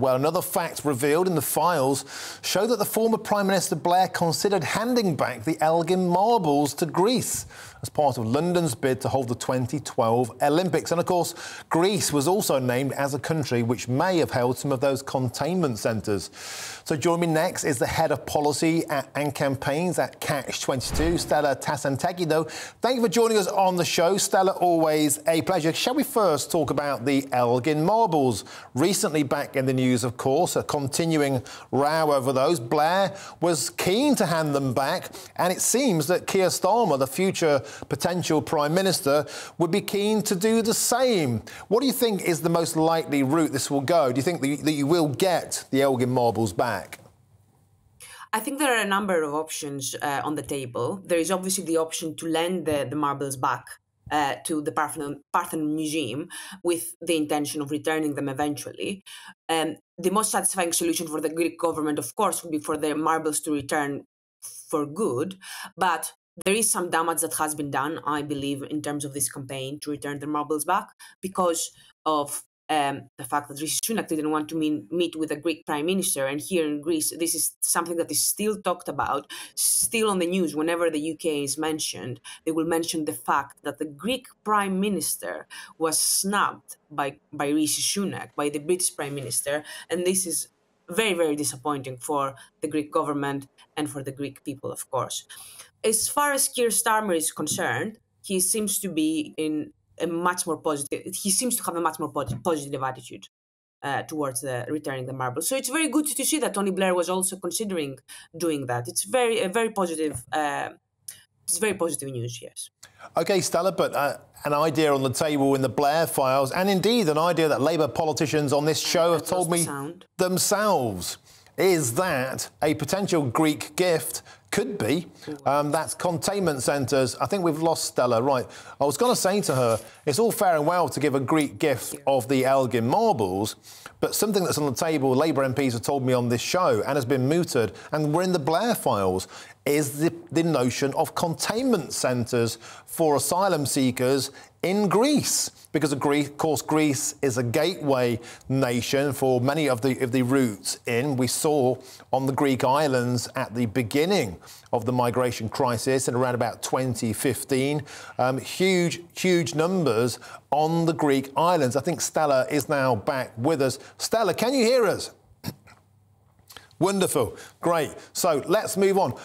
Well, another fact revealed in the files showed that the former Prime Minister Blair considered handing back the Elgin marbles to Greece as part of London's bid to hold the 2012 Olympics. And of course, Greece was also named as a country which may have held some of those containment centres. So joining me next is the head of policy and campaigns at Catch-22, Stella Tassantekido. Thank you for joining us on the show. Stella, always a pleasure. Shall we first talk about the Elgin marbles? Recently back in the news, of course, a continuing row over those. Blair was keen to hand them back, and it seems that Keir Starmer, the future potential Prime Minister, would be keen to do the same. What do you think is the most likely route this will go? Do you think that you will get the Elgin marbles back? I think there are a number of options on the table. There is obviously the option to lend the marbles back to the Parthenon Museum with the intention of returning them eventually. The most satisfying solution for the Greek government, of course, would be for the marbles to return for good. But there is some damage that has been done, I believe, in terms of this campaign to return the marbles back because of the fact that Rishi Sunak didn't want to meet with the Greek Prime Minister. And here in Greece, this is something that is still talked about, still on the news. Whenever the UK is mentioned, they will mention the fact that the Greek Prime Minister was snubbed by Rishi Sunak, by the British Prime Minister. And this is very, very disappointing for the Greek government and for the Greek people, of course. As far as Keir Starmer is concerned, he seems to be in a much more positive. He seems to have a much more positive attitude towards returning the marbles. So it's very good to see that Tony Blair was also considering doing that. It's very positive. It's very positive news. Yes. OK, Stella, but an idea on the table in the Blair files, and indeed an idea that Labour politicians on this show have told me themselves, is that a potential Greek gift could be, that's containment centres. I think we've lost Stella, right. I was going to say to her, it's all fair and well to give a Greek gift of the Elgin marbles, but something that's on the table, Labour MPs have told me on this show and has been mooted, and we're in the Blair files, is the notion of containment centres for asylum seekers in Greece. Because of course, Greece is a gateway nation for many of the routes in. We saw on the Greek islands at the beginning of the migration crisis in around about 2015, huge numbers on the Greek islands. I think Stella is now back with us. Stella, can you hear us? Wonderful, great. So let's move on.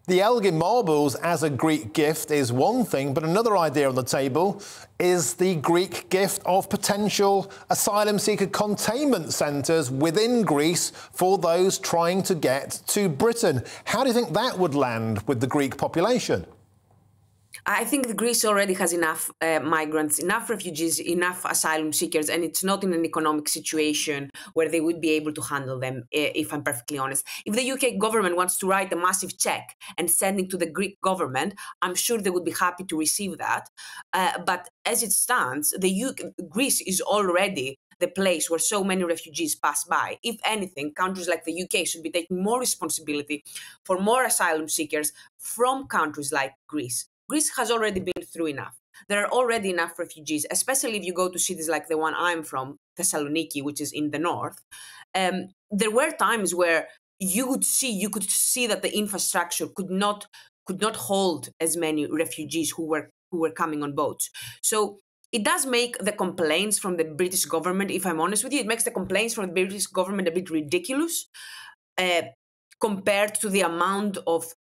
The Elgin marbles as a Greek gift is one thing, but another idea on the table is the Greek gift of potential asylum seeker containment centres within Greece for those trying to get to Britain. How do you think that would land with the Greek population? I think that Greece already has enough migrants, enough refugees, enough asylum seekers, and it's not in an economic situation where they would be able to handle them, if I'm perfectly honest. If the UK government wants to write a massive cheque and send it to the Greek government, I'm sure they would be happy to receive that. But as it stands, Greece is already the place where so many refugees pass by. If anything, countries like the UK should be taking more responsibility for more asylum seekers from countries like Greece. Greece has already been through enough. There are already enough refugees, especially if you go to cities like the one I'm from, Thessaloniki, which is in the north. There were times where you could see that the infrastructure could not hold as many refugees who were coming on boats. So it does make the complaints from the British government, if I'm honest with you, it makes the complaints from the British government a bit ridiculous compared to the amount of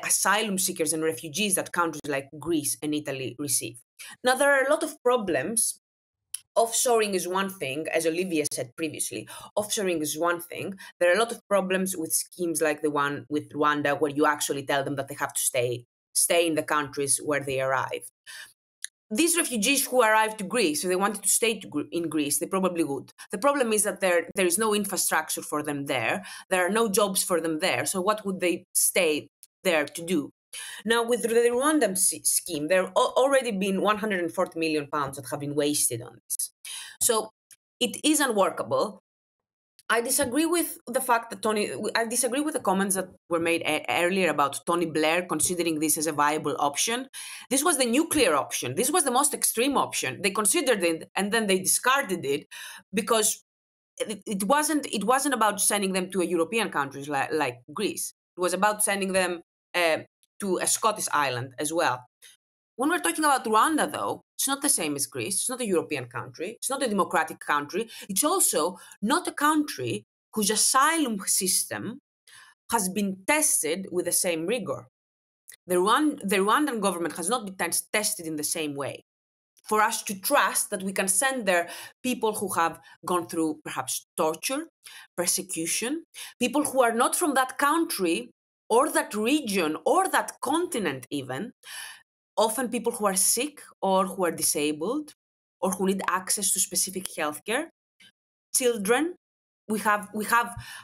asylum seekers and refugees that countries like Greece and Italy receive. Now, there are a lot of problems. Offshoring is one thing, as Olivia said previously. Offshoring is one thing. There are a lot of problems with schemes like the one with Rwanda, where you actually tell them that they have to stay in the countries where they arrived. These refugees who arrived to Greece, if they wanted to stay in Greece, they probably would. The problem is that there is no infrastructure for them there. There are no jobs for them there. So what would they stay there to do? Now, with the Rwandan scheme, there have already been £140 million that have been wasted on this. So it is unworkable. I disagree with the fact that I disagree with the comments that were made earlier about Tony Blair considering this as a viable option. This was the nuclear option. This was the most extreme option. They considered it and then they discarded it because it wasn't about sending them to a European countries like Greece. It was about sending them to a Scottish island as well. When we're talking about Rwanda, though, it's not the same as Greece. It's not a European country. It's not a democratic country. It's also not a country whose asylum system has been tested with the same rigor. The Rwandan government has not been tested in the same way for us to trust that we can send there people who have gone through perhaps torture, persecution, people who are not from that country or that region or that continent even, often people who are sick or who are disabled or who need access to specific healthcare, children. We have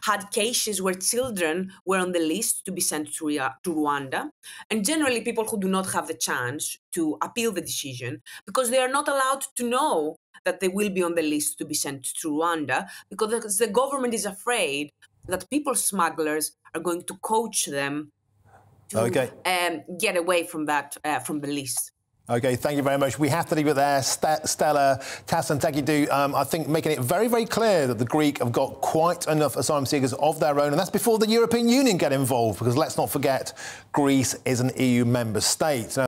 had cases where children were on the list to be sent to Rwanda, and generally people who do not have the chance to appeal the decision because they are not allowed to know that they will be on the list to be sent to Rwanda because the government is afraid that people smugglers are going to coach them to get away from that from the list. OK, thank you very much. We have to leave it there. Stella, Tassantekidu, I think making it very, very clear that the Greek have got quite enough asylum seekers of their own, and that's before the European Union get involved, because let's not forget, Greece is an EU member state. Now,